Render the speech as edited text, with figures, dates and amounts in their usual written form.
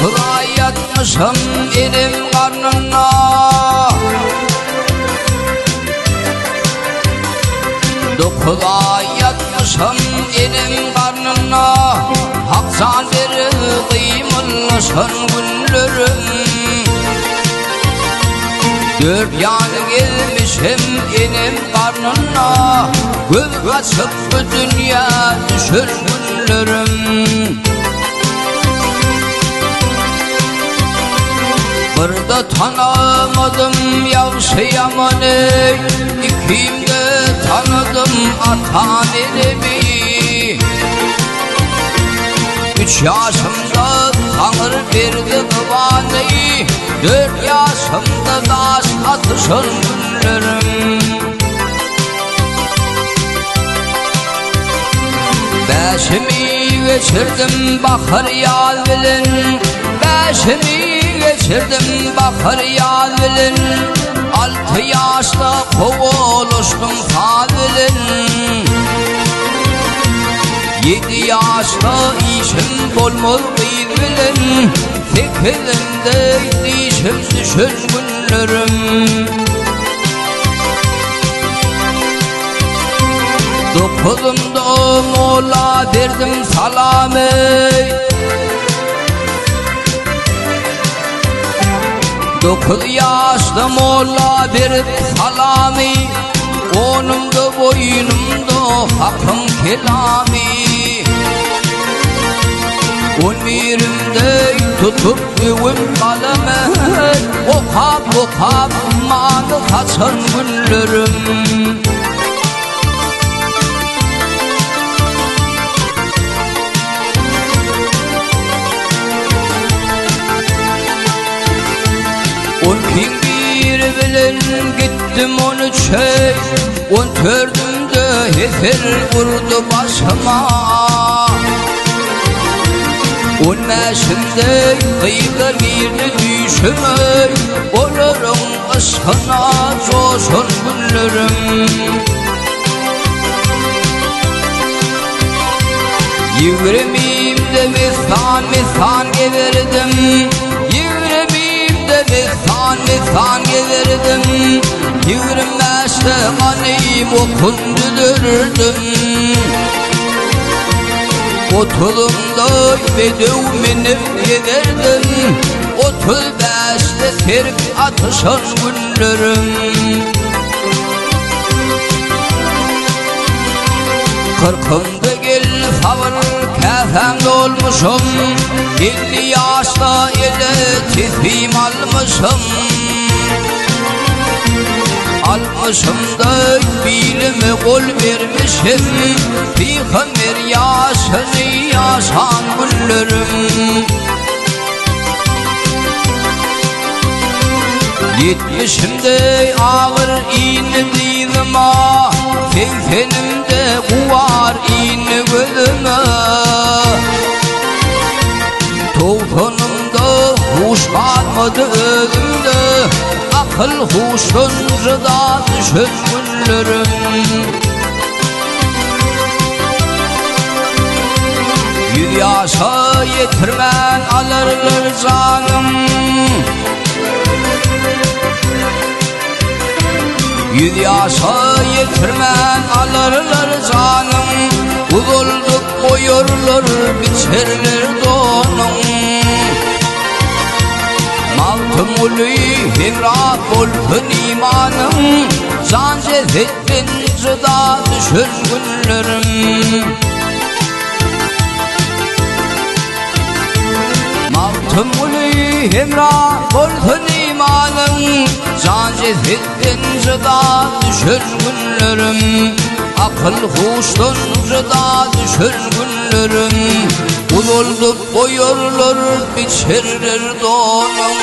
Dokuza yatmışım elim karnına, dokuza yatmışım elim karnına. Hak zandır kıyımlısın günlerim, dört yanı gelmişim elim karnına. Göz açıp bu dünya düşür günlerim. Burada tanımadım yavşayamanı, ikimde tanıdım atan elimi. 3 yaşımda Tanrı verdi kıvanı, 4 yaşımda taş atışın günlerim. 5'imi geçirdim bakır yal bilin, 5'imi geçirdim bakır yal bilin. 6 yaşta kovuluştum kabilin, 7 yaşta işim bolmaz bilin. 8'imde işim düşür günlerim. 9'umda mola verdim salamı, 9 yaşta mola verip salamı. 10'umda boynumda hakkım kelami, 11'imde tutup evim kalemi. Okap okap manı kaçan günlerim. Bilin gittim 13'e, 14'ümde hefer vurdu başıma. 15'imde kıyıda girdi düşüme, olurum aşkına coşun günlerim. 20'imde mesan geverdim, 20'imde mesan geverdim. 25'te annem okundururdum, 30'umda bedevmenip giderdim. 35'te terk atışan günlerim. 40'ımda gel favır kefemde olmuşum, 50 yaşta ele tefim almışım. Almışım da bilime kol vermişim, Peygamber yaşını yaşan günlerim. 70'imde ağır indim ah, 80'imde kuvar in gözüme. 90'ımda huş kalmadı özümde, akıl huşuncuda düşür günlerim. 100 yaşa yetirmen alırlar canım, 100 yaşa yetirmen alırlar canım. Uzulduk koyurlar biçerler donum, maltım ulu hemrak olsun imanım. Can cezetten cıda düşür günlerim. Maltım ulu hemrak olsun imanım, can cezetten cıda düşür günlerim. Akıl huştan cıda düşür günlerim. Uzulduk koyurlar biçerler donum.